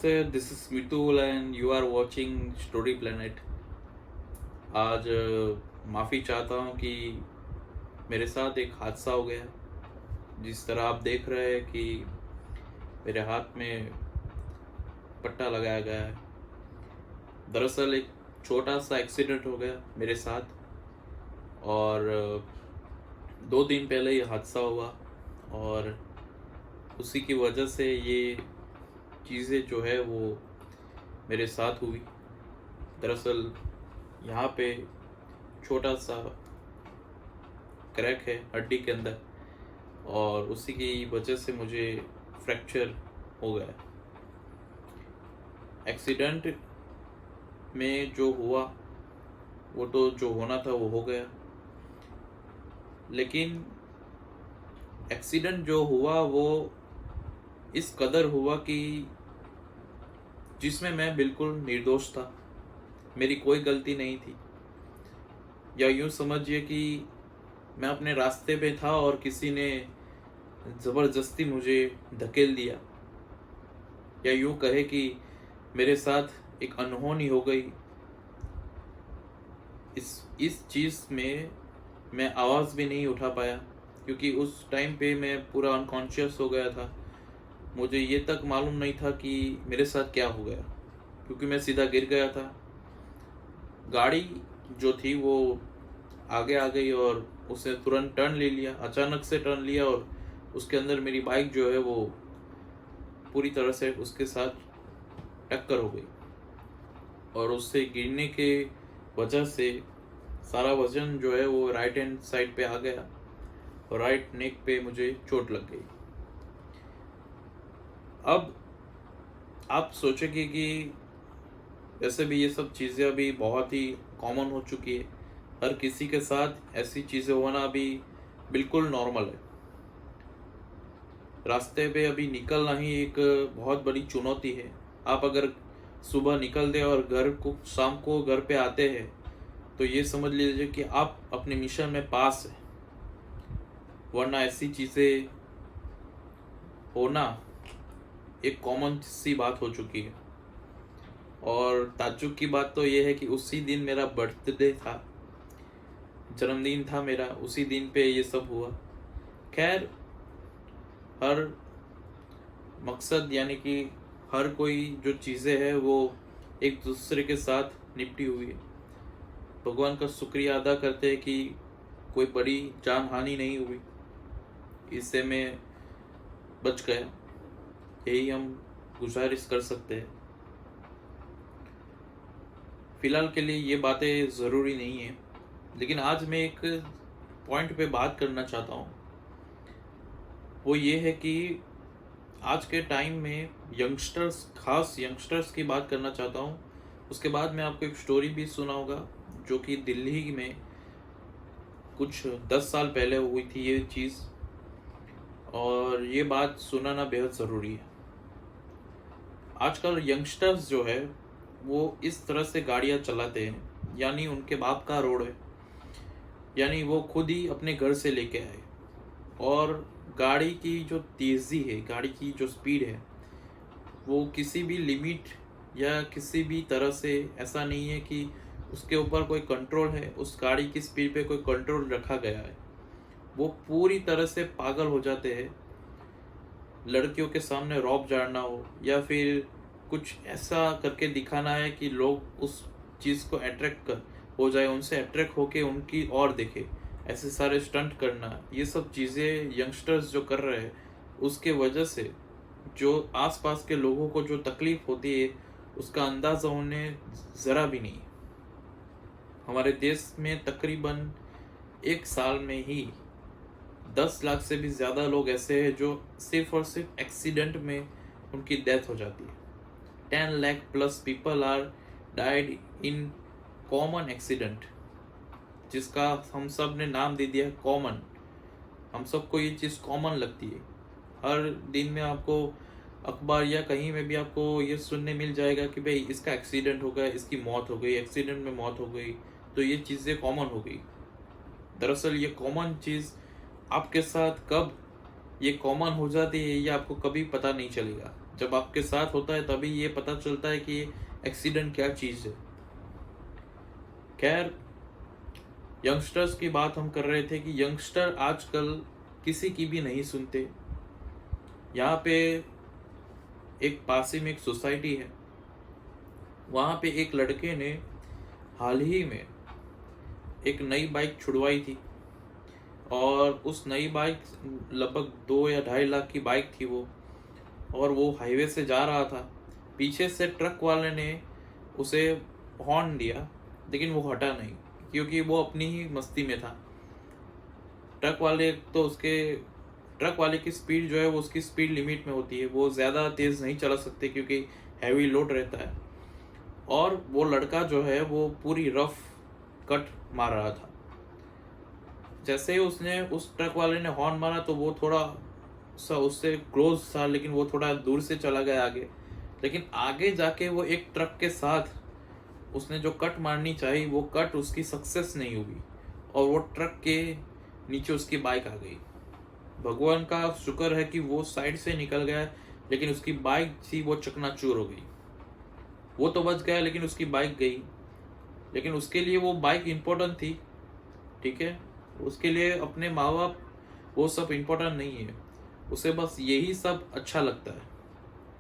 नमस्ते, this is Mitul and you are watching story planet. आज माफ़ी चाहता हूँ कि मेरे साथ एक हादसा हो गया। जिस तरह आप देख रहे हैं कि मेरे हाथ में पट्टा लगाया गया है। दरअसल एक छोटा सा एक्सीडेंट हो गया मेरे साथ और 2 दिन पहले ये हादसा हुआ और उसी की वजह से ये चीज़ें जो है वो मेरे साथ हुई। दरअसल यहाँ पे छोटा सा क्रैक है हड्डी के अंदर और उसी की वजह से मुझे फ्रैक्चर हो गया। एक्सीडेंट में जो हुआ वो तो जो होना था वो हो गया, लेकिन एक्सीडेंट जो हुआ वो इस कदर हुआ कि जिसमें मैं बिल्कुल निर्दोष था, मेरी कोई गलती नहीं थी। या यूँ समझिए कि मैं अपने रास्ते पे था और किसी ने ज़बरदस्ती मुझे धकेल दिया, या यूँ कहे कि मेरे साथ एक अनहोनी हो गई। इस चीज़ में मैं आवाज़ भी नहीं उठा पाया क्योंकि उस टाइम पे मैं पूरा अनकॉन्शियस हो गया था। मुझे ये तक मालूम नहीं था कि मेरे साथ क्या हो गया, क्योंकि मैं सीधा गिर गया था। गाड़ी जो थी वो आगे आ गई और उसने तुरंत टर्न ले लिया, अचानक से टर्न लिया और उसके अंदर मेरी बाइक जो है वो पूरी तरह से उसके साथ टक्कर हो गई और उससे गिरने के वजह से सारा वजन जो है वो राइट हैंड साइड पे आ गया और राइट नेक पे मुझे चोट लग गई। अब आप सोचेंगे कि वैसे भी ये सब चीज़ें अभी बहुत ही कॉमन हो चुकी है, हर किसी के साथ ऐसी चीज़ें होना अभी बिल्कुल नॉर्मल है। रास्ते पे अभी निकलना ही एक बहुत बड़ी चुनौती है। आप अगर सुबह निकल दे और घर को शाम को घर पे आते हैं तो ये समझ लीजिए कि आप अपने मिशन में पास है, वरना ऐसी चीज़ें होना एक कॉमन सी बात हो चुकी है। और ताज्जुब की बात तो ये है कि उसी दिन मेरा बर्थडे था, जन्मदिन था मेरा, उसी दिन पे ये सब हुआ। खैर, हर मकसद यानी कि हर कोई जो चीज़ें हैं वो एक दूसरे के साथ निपटी हुई है। भगवान का शुक्रिया अदा करते हैं कि कोई बड़ी जान हानि नहीं हुई, इससे मैं बच गया, यही हम गुजारिश कर सकते हैं। फिलहाल के लिए ये बातें ज़रूरी नहीं है, लेकिन आज मैं एक पॉइंट पे बात करना चाहता हूँ। वो ये है कि आज के टाइम में यंगस्टर्स, खास यंगस्टर्स की बात करना चाहता हूँ। उसके बाद मैं आपको एक स्टोरी भी सुनाऊंगा जो कि दिल्ली में कुछ 10 साल पहले हुई थी ये चीज़, और ये बात सुनाना बेहद ज़रूरी है। आजकल यंगस्टर्स जो है वो इस तरह से गाड़ियाँ चलाते हैं, यानी उनके बाप का रोड है, यानी वो खुद ही अपने घर से लेके आए, और गाड़ी की जो तेज़ी है, गाड़ी की जो स्पीड है, वो किसी भी लिमिट या किसी भी तरह से ऐसा नहीं है कि उसके ऊपर कोई कंट्रोल है, उस गाड़ी की स्पीड पे कोई कंट्रोल रखा गया है। वो पूरी तरह से पागल हो जाते हैं। लड़कियों के सामने रौब झाड़ना हो या फिर कुछ ऐसा करके दिखाना है कि लोग उस चीज़ को अट्रैक्ट कर हो जाए, उनसे अट्रैक्ट होके उनकी और देखे, ऐसे सारे स्टंट करना, ये सब चीज़ें यंगस्टर्स जो कर रहे हैं उसके वजह से जो आसपास के लोगों को जो तकलीफ होती है उसका अंदाज़ा उन्हें ज़रा भी नहीं। हमारे देश में तकरीबन एक साल में ही 10 लाख से भी ज़्यादा लोग ऐसे हैं जो सिर्फ और सिर्फ एक्सीडेंट में उनकी डेथ हो जाती है। 10 lakh plus people are died in common accident, जिसका हम सब ने नाम दे दिया कॉमन। हम सबको ये चीज़ कॉमन लगती है। हर दिन में आपको अखबार या कहीं में भी आपको ये सुनने मिल जाएगा कि भाई इसका एक्सीडेंट हो गया, इसकी मौत हो गई, एक्सीडेंट में मौत हो गई, तो ये चीज़ें कॉमन हो गई। दरअसल ये कॉमन चीज़ आपके साथ कब ये कॉमन हो जाती है ये आपको कभी पता नहीं चलेगा। जब आपके साथ होता है तभी ये पता चलता है कि एक्सीडेंट क्या चीज़ है। खैर, यंगस्टर्स की बात हम कर रहे थे कि यंगस्टर आजकल किसी की भी नहीं सुनते। यहाँ पे एक पास ही में एक सोसाइटी है, वहाँ पे एक लड़के ने हाल ही में एक नई बाइक छुड़वाई थी, और उस नई बाइक लगभग 2 या 2.5 लाख की बाइक थी वो, और वो हाईवे से जा रहा था। पीछे से ट्रक वाले ने उसे हॉर्न दिया, लेकिन वो हटा नहीं, क्योंकि वो अपनी ही मस्ती में था। ट्रक वाले की स्पीड जो है वो उसकी स्पीड लिमिट में होती है, वो ज़्यादा तेज़ नहीं चला सकते क्योंकि हैवी लोड रहता है। और वो लड़का जो है वो पूरी रफ कट मार रहा था। जैसे ही उसने उस ट्रक वाले ने हॉर्न मारा तो वो थोड़ा सा उससे क्लोज था, लेकिन वो थोड़ा दूर से चला गया आगे। लेकिन आगे जाके वो एक ट्रक के साथ उसने जो कट मारनी चाहिए वो कट उसकी सक्सेस नहीं हुई, और वो ट्रक के नीचे उसकी बाइक आ गई। भगवान का शुक्र है कि वो साइड से निकल गया, लेकिन उसकी बाइक थी वो चकनाचूर हो गई। वो तो बच गया, लेकिन उसकी बाइक गई। लेकिन उसके लिए वो बाइक इम्पोर्टेंट थी, ठीक है। उसके लिए अपने माँ बाप वो सब इम्पोर्टेंट नहीं है, उसे बस यही सब अच्छा लगता है।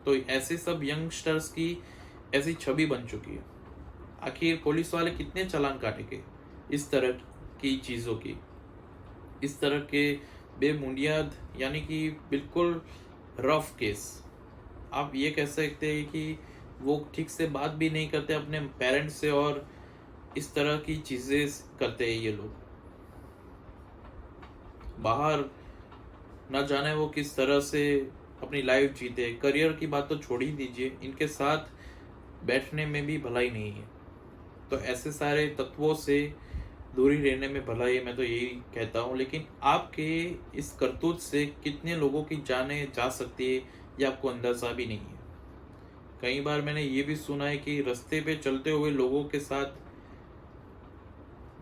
तो ऐसे सब यंगस्टर्स की ऐसी छवि बन चुकी है। आखिर पुलिस वाले कितने चालान काटेंगे इस तरह की चीज़ों की, इस तरह के बेबुनियाद यानी कि बिल्कुल रफ केस। आप ये कह सकते हैं कि वो ठीक से बात भी नहीं करते अपने पेरेंट्स से, और इस तरह की चीज़ें करते हैं ये लोग। बाहर न जाने वो किस तरह से अपनी लाइफ जीते। करियर की बात तो छोड़ ही दीजिए, इनके साथ बैठने में भी भलाई नहीं है। तो ऐसे सारे तत्वों से दूरी रहने में भलाई है, मैं तो यही कहता हूँ। लेकिन आपके इस करतूत से कितने लोगों की जानें जा सकती है ये आपको अंदाज़ा भी नहीं है। कई बार मैंने ये भी सुना है कि रास्ते पे चलते हुए लोगों के साथ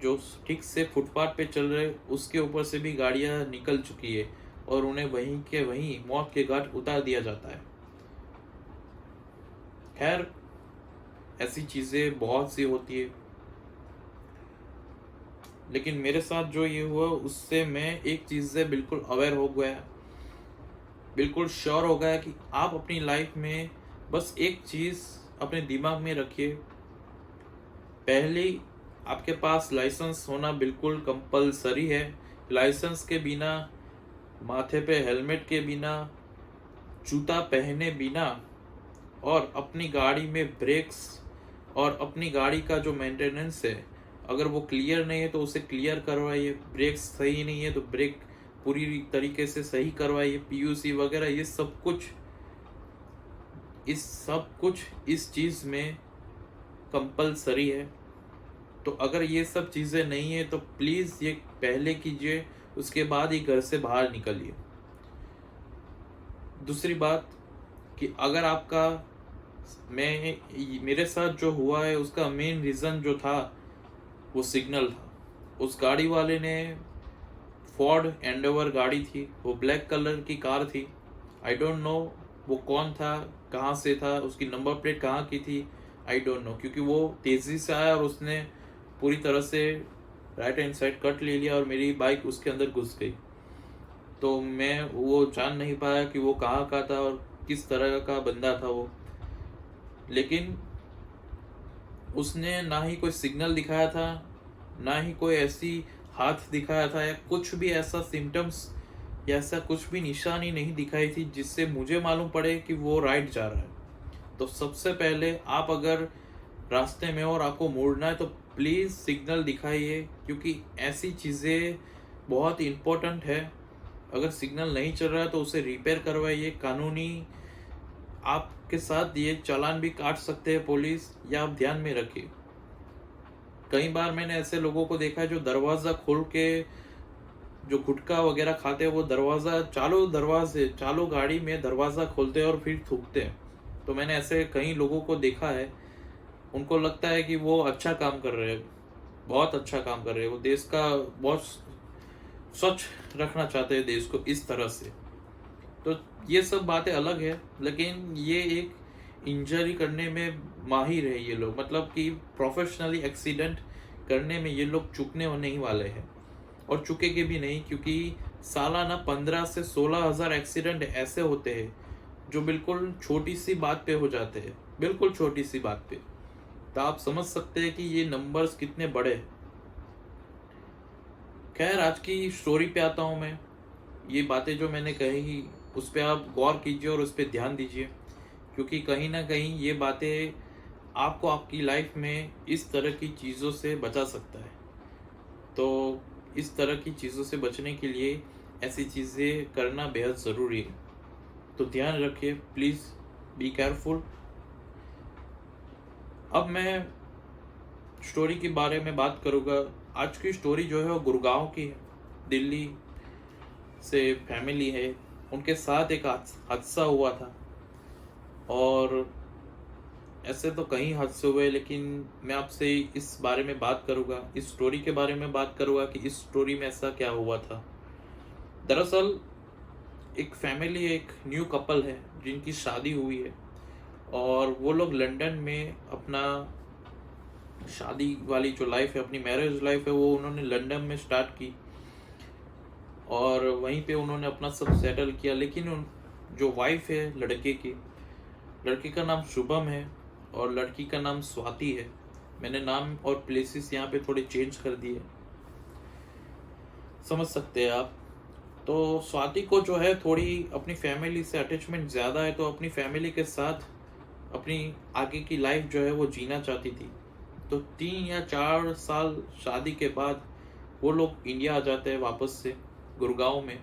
जो ठीक से फुटपाथ पे चल रहे उसके ऊपर से भी गाड़ियाँ निकल चुकी है, और उन्हें वहीं के वहीं मौत के घाट उतार दिया जाता है। खैर, ऐसी चीज़ें बहुत सी होती है, लेकिन मेरे साथ जो ये हुआ उससे मैं एक चीज़ से बिल्कुल अवेयर हो गया, बिल्कुल श्योर हो गया कि आप अपनी लाइफ में बस एक चीज़ अपने दिमाग में रखिए। पहले आपके पास लाइसेंस होना बिल्कुल कंपलसरी है। लाइसेंस के बिना, माथे पे हेलमेट के बिना, जूता पहने बिना, और अपनी गाड़ी में ब्रेक्स और अपनी गाड़ी का जो मेंटेनेंस है अगर वो क्लियर नहीं है तो उसे क्लियर करवाइए। ब्रेक सही नहीं है तो ब्रेक पूरी तरीके से सही करवाइए। पीयूसी वगैरह ये सब कुछ इस चीज़ में कंपलसरी है। तो अगर ये सब चीज़ें नहीं है तो प्लीज़ ये पहले कीजिए, उसके बाद ही घर से बाहर निकलिए। दूसरी बात कि अगर आपका मेरे साथ जो हुआ है उसका मेन रीज़न जो था वो सिग्नल था। उस गाड़ी वाले ने, फोर्ड एंडेवर गाड़ी थी, वो ब्लैक कलर की कार थी। आई डोंट नो वो कौन था, कहाँ से था, उसकी नंबर प्लेट कहाँ की थी, आई डोंट नो। क्योंकि वो तेज़ी से आया और उसने पूरी तरह से राइट हैंड साइड कट ले लिया और मेरी बाइक उसके अंदर घुस गई। तो मैं वो जान नहीं पाया कि वो कहाँ का था और किस तरह का बंदा था वो। लेकिन उसने ना ही कोई सिग्नल दिखाया था, ना ही कोई ऐसी हाथ दिखाया था, या कुछ भी ऐसा सिम्टम्स या ऐसा कुछ भी निशानी नहीं दिखाई थी जिससे मुझे मालूम पड़े कि वो राइट जा रहा है। तो सबसे पहले आप अगर रास्ते में और आपको मुड़ना है तो प्लीज़ सिग्नल दिखाइए, क्योंकि ऐसी चीज़ें बहुत इम्पोर्टेंट है। अगर सिग्नल नहीं चल रहा है तो उसे रिपेयर करवाइए। कानूनी आपके साथ ये चालान भी काट सकते हैं पुलिस, या आप ध्यान में रखिए। कई बार मैंने ऐसे लोगों को देखा है जो दरवाज़ा खोल के जो गुटखा वगैरह खाते हैं वो चालू गाड़ी में दरवाज़ा खोलते हैं और फिर थूकते हैं। तो मैंने ऐसे कई लोगों को देखा है, उनको लगता है कि वो अच्छा काम कर रहे हैं, बहुत अच्छा काम कर रहे हैं, वो देश का बहुत स्वच्छ रखना चाहते हैं देश को इस तरह से। तो ये सब बातें अलग है, लेकिन ये एक इंजरी करने में माहिर है ये लोग, मतलब कि प्रोफेशनली एक्सीडेंट करने में ये लोग चूकने नहीं वाले हैं और चुकेंगे भी नहीं, क्योंकि सालाना 15 से 16 हज़ार एक्सीडेंट ऐसे होते हैं जो बिल्कुल छोटी सी बात पे हो जाते हैं, बिल्कुल छोटी सी बात पे। तो आप समझ सकते हैं कि ये नंबर्स कितने बड़े हैं। खैर, आज की स्टोरी पे आता हूँ मैं। ये बातें जो मैंने कही उस पर आप गौर कीजिए और उस पर ध्यान दीजिए, क्योंकि कहीं ना कहीं ये बातें आपको आपकी लाइफ में इस तरह की चीज़ों से बचा सकता है। तो इस तरह की चीज़ों से बचने के लिए ऐसी चीज़ें करना बेहद ज़रूरी है। तो ध्यान रखिए, प्लीज़ बी केयरफुल। अब मैं स्टोरी के बारे में बात करूँगा। आज की स्टोरी जो है वो गुड़गांव की है। दिल्ली से फैमिली है, उनके साथ एक हादसा हुआ था। और ऐसे तो कई हादसे हुए, लेकिन मैं आपसे इस बारे में बात करूँगा, इस स्टोरी के बारे में बात करूँगा कि इस स्टोरी में ऐसा क्या हुआ था। दरअसल एक फैमिली, एक न्यू कपल है जिनकी शादी हुई है, और वो लोग लंदन में अपना शादी वाली जो लाइफ है, अपनी मैरिज लाइफ है, वो उन्होंने लंदन में स्टार्ट की और वहीं पे उन्होंने अपना सब सेटल किया। लेकिन जो वाइफ है लड़के का नाम शुभम है और लड़की का नाम स्वाति है। मैंने नाम और प्लेसेस यहाँ पे थोड़े चेंज कर दिए, समझ सकते हैं आप। तो स्वाति को जो है थोड़ी अपनी फैमिली से अटैचमेंट ज़्यादा है, तो अपनी फैमिली के साथ अपनी आगे की लाइफ जो है वो जीना चाहती थी। तो 3 या 4 साल शादी के बाद वो लोग इंडिया आ जाते हैं वापस से गुड़गांव में।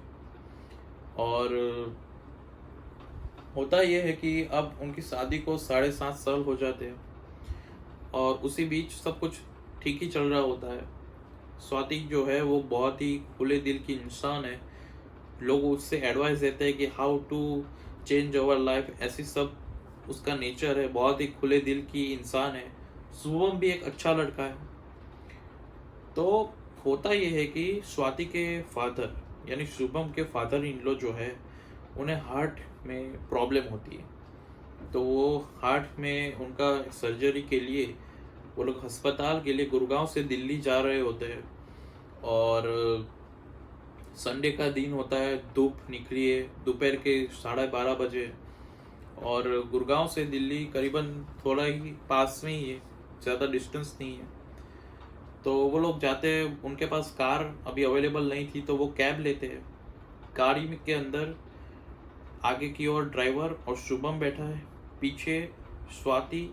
और होता यह है कि अब उनकी शादी को 7.5 साल हो जाते हैं और उसी बीच सब कुछ ठीक ही चल रहा होता है। स्वाति जो है वो बहुत ही खुले दिल की इंसान है। लोग उससे एडवाइस देते हैं कि how to change our life, ऐसी सब उसका नेचर है। बहुत ही खुले दिल की इंसान है। शुभम भी एक अच्छा लड़का है। तो होता यह है कि स्वाति के फादर यानी शुभम के फादर इन लॉ जो है, उन्हें हार्ट में प्रॉब्लम होती है। तो वो हार्ट में उनका सर्जरी के लिए वो लोग अस्पताल के लिए गुड़गांव से दिल्ली जा रहे होते हैं। और संडे का दिन होता है, धूप निकली है दोपहर के 12:30 बजे। और गुड़गांव से दिल्ली करीबन थोड़ा ही पास में ही है, ज़्यादा डिस्टेंस नहीं है। तो वो लोग जाते हैं, उनके पास कार अभी अवेलेबल नहीं थी तो वो कैब लेते हैं। गाड़ी के अंदर आगे की ओर ड्राइवर और शुभम बैठा है, पीछे स्वाति,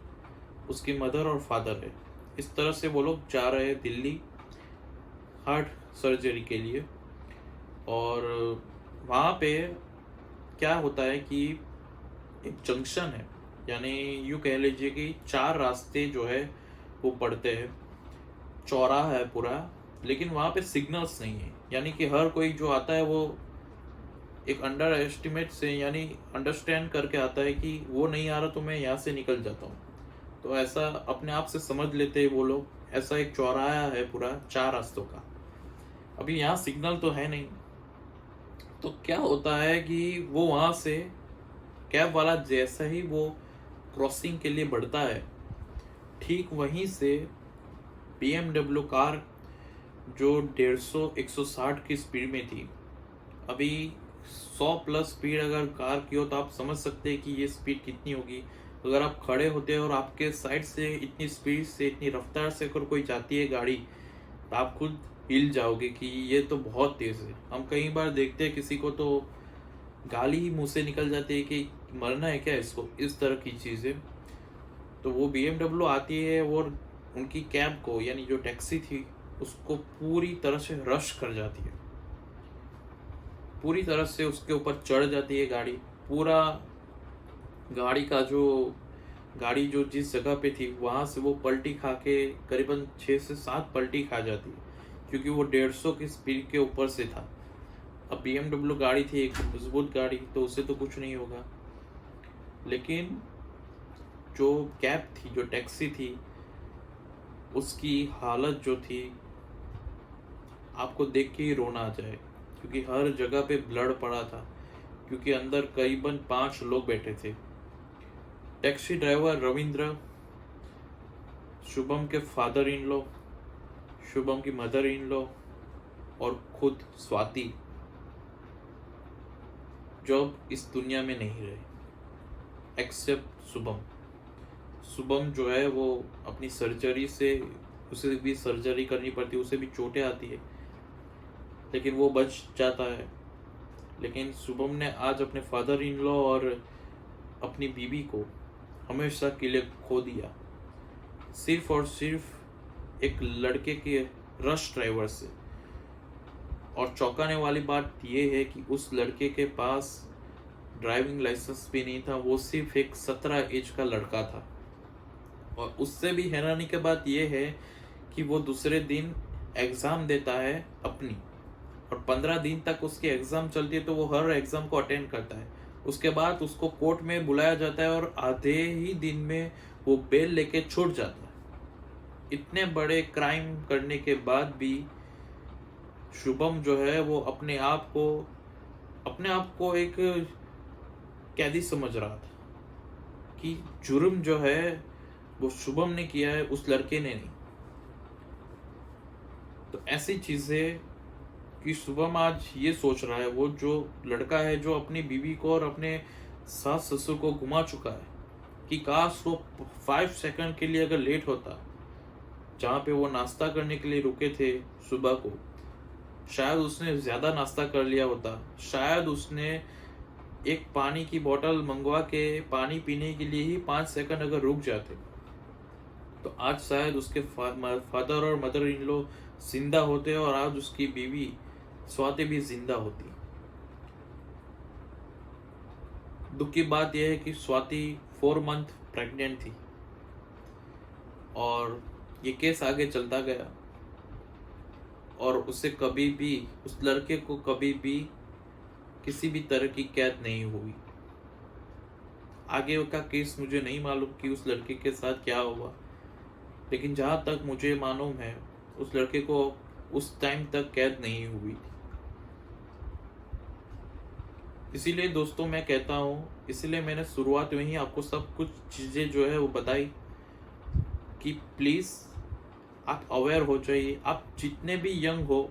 उसकी मदर और फादर है। इस तरह से वो लोग जा रहे हैं दिल्ली हार्ट सर्जरी के लिए। और वहाँ पे क्या होता है कि एक जंक्शन है, यानी यूँ कह लीजिए कि 4 रास्ते जो है वो पड़ते हैं, चौराहा है पूरा, लेकिन वहाँ पे सिग्नल्स नहीं है। यानी कि हर कोई जो आता है वो एक अंडर एस्टिमेट से, यानी अंडरस्टैंड करके आता है कि वो नहीं आ रहा तो मैं यहाँ से निकल जाता हूँ। तो ऐसा अपने आप से समझ लेते हैं वो लोग। ऐसा एक चौराहा है पूरा 4 रास्तों का। अभी यहाँ सिग्नल तो है नहीं। तो क्या होता है कि वो वहाँ से कैब वाला जैसा ही वो क्रॉसिंग के लिए बढ़ता है, ठीक वहीं से BMW कार जो 150-160 की स्पीड में थी, अभी 100 प्लस स्पीड अगर कार की हो तो आप समझ सकते हैं कि ये स्पीड कितनी होगी। अगर आप खड़े होते हैं और आपके साइड से इतनी स्पीड से, इतनी रफ्तार से अगर कोई जाती है गाड़ी, तो आप खुद हिल जाओगे कि ये तो बहुत तेज़ है। हम कई बार देखते हैं किसी को तो गाली ही मुंह से निकल जाती है कि मरना है क्या इसको, इस तरह की चीज़ें। तो वो BMW आती है और उनकी कैब को, यानी जो टैक्सी थी, उसको पूरी तरह से रश कर जाती है, पूरी तरह से उसके ऊपर चढ़ जाती है गाड़ी। पूरा गाड़ी जो जिस जगह पे थी वहाँ से वो पलटी खा के करीबन 6 से 7 पलटी खा जाती है, क्योंकि वो 150 की स्पीड के ऊपर से था। अब BMW गाड़ी थी, एक मजबूत गाड़ी, तो उससे तो कुछ नहीं होगा। लेकिन जो कैब थी, जो टैक्सी थी, उसकी हालत जो थी, आपको देख के ही रोना आ जाए, क्योंकि हर जगह पे ब्लड पड़ा था। क्योंकि अंदर करीबन 5 लोग बैठे थे। टैक्सी ड्राइवर रविंद्र, शुभम के फादर इन लॉ, शुभम की मदर इन लॉ और खुद स्वाति, जो अब इस दुनिया में नहीं रहे एक्सेप्ट शुभम। शुभम जो है वो अपनी सर्जरी से, उसे भी सर्जरी करनी पड़ती है, उसे भी चोटें आती है, लेकिन वो बच जाता है। लेकिन शुभम ने आज अपने फादर इन लॉ और अपनी बीवी को हमेशा के लिए खो दिया, सिर्फ और सिर्फ एक लड़के के रश ड्राइवर से। और चौंकाने वाली बात यह है कि उस लड़के के पास ड्राइविंग लाइसेंस भी नहीं था, वो सिर्फ एक 17 एज का लड़का था। और उससे भी हैरानी की बात यह है कि वो दूसरे दिन एग्ज़ाम देता है अपनी, और 15 दिन तक उसकी एग्ज़ाम चलती है, तो वो हर एग्ज़ाम को अटेंड करता है। उसके बाद उसको कोर्ट में बुलाया जाता है और आधे ही दिन में वो बेल लेके छूट जाता है। इतने बड़े क्राइम करने के बाद भी शुभम जो है वो अपने आप को एक कैदी समझ रहा था कि जुर्म जो है वो शुभम ने किया है, उस लड़के ने नहीं। तो ऐसी चीजें कि शुभम आज ये सोच रहा है, वो जो लड़का है जो अपनी बीवी को और अपने सास ससुर को घुमा चुका है, कि काश वो 5 सेकंड के लिए अगर लेट होता, जहाँ पे वो नाश्ता करने के लिए रुके थे सुबह को, शायद उसने ज़्यादा नाश्ता कर लिया होता, शायद उसने एक पानी की बोतल मंगवा के पानी पीने के लिए ही 5 सेकंड अगर रुक जाते, तो आज शायद उसके फादर और मदर इन लॉ जिंदा होते और आज उसकी बीवी स्वाति भी जिंदा होती। दुख की बात यह है कि स्वाति 4 मंथ प्रेग्नेंट थी और ये केस आगे चलता गया और उसे कभी भी, उस लड़के को कभी भी किसी भी तरह की कैद नहीं हुई। आगे का केस मुझे नहीं मालूम कि उस लड़के के साथ क्या हुआ, लेकिन जहां तक मुझे मालूम है उस लड़के को उस टाइम तक कैद नहीं हुई थी। इसीलिए दोस्तों मैं कहता हूँ, इसीलिए मैंने शुरुआत में ही आपको सब कुछ चीज़ें जो है वो बताई कि प्लीज़ आप अवेयर हो जाइए। आप जितने भी यंग हो,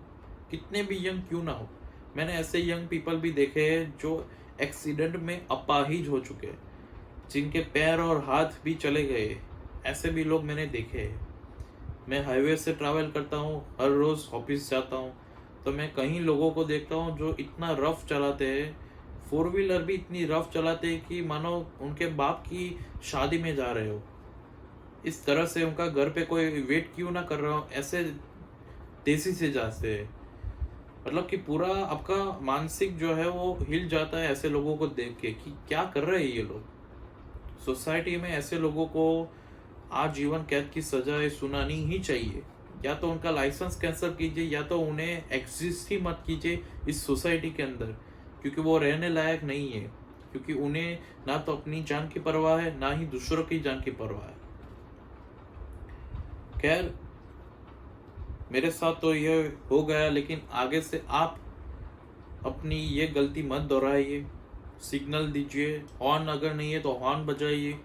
कितने भी यंग क्यों ना हो, मैंने ऐसे यंग पीपल भी देखे हैं जो एक्सीडेंट में अपाहिज हो चुके हैं, जिनके पैर और हाथ भी चले गए, ऐसे भी लोग मैंने देखे हैं। मैं हाईवे से ट्रैवल करता हूँ, हर रोज़ ऑफिस जाता हूँ, तो मैं कई लोगों को देखता हूँ जो इतना रफ चलाते हैं, 4 व्हीलर भी इतनी रफ चलाते हैं कि मानो उनके बाप की शादी में जा रहे हो। इस तरह से उनका घर पे कोई वेट क्यों ना कर रहा हो, ऐसे तेजी से जाते हैं। मतलब कि पूरा आपका मानसिक जो है वो हिल जाता है ऐसे लोगों को देख के कि क्या कर रहे हैं ये लोग। सोसाइटी में ऐसे लोगों को आजीवन कैद की सजाएं सुनानी ही चाहिए। या तो उनका लाइसेंस कैंसिल कीजिए, या तो उन्हें एग्जिस्ट ही मत कीजिए इस सोसाइटी के अंदर, क्योंकि वो रहने लायक नहीं है। क्योंकि उन्हें ना तो अपनी जान की परवाह है, ना ही दूसरों की जान की परवाह है। खैर, मेरे साथ तो ये हो गया, लेकिन आगे से आप अपनी ये गलती मत दोहराइए। सिग्नल दीजिए, हॉर्न अगर नहीं है तो हॉर्न बजाइए,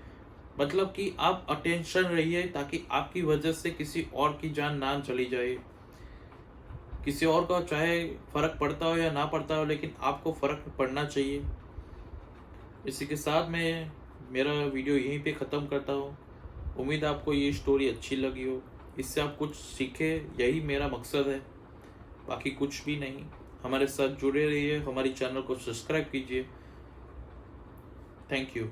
मतलब कि आप अटेंशन रहिए, ताकि आपकी वजह से किसी और की जान ना चली जाए। किसी और का चाहे फर्क पड़ता हो या ना पड़ता हो, लेकिन आपको फर्क पड़ना चाहिए। इसी के साथ मैं मेरा वीडियो यहीं पे ख़त्म करता हूँ। उम्मीद आपको ये स्टोरी अच्छी लगी हो, इससे आप कुछ सीखे, यही मेरा मकसद है, बाकी कुछ भी नहीं। हमारे साथ जुड़े रहिए, हमारी चैनल को सब्सक्राइब कीजिए। Thank you.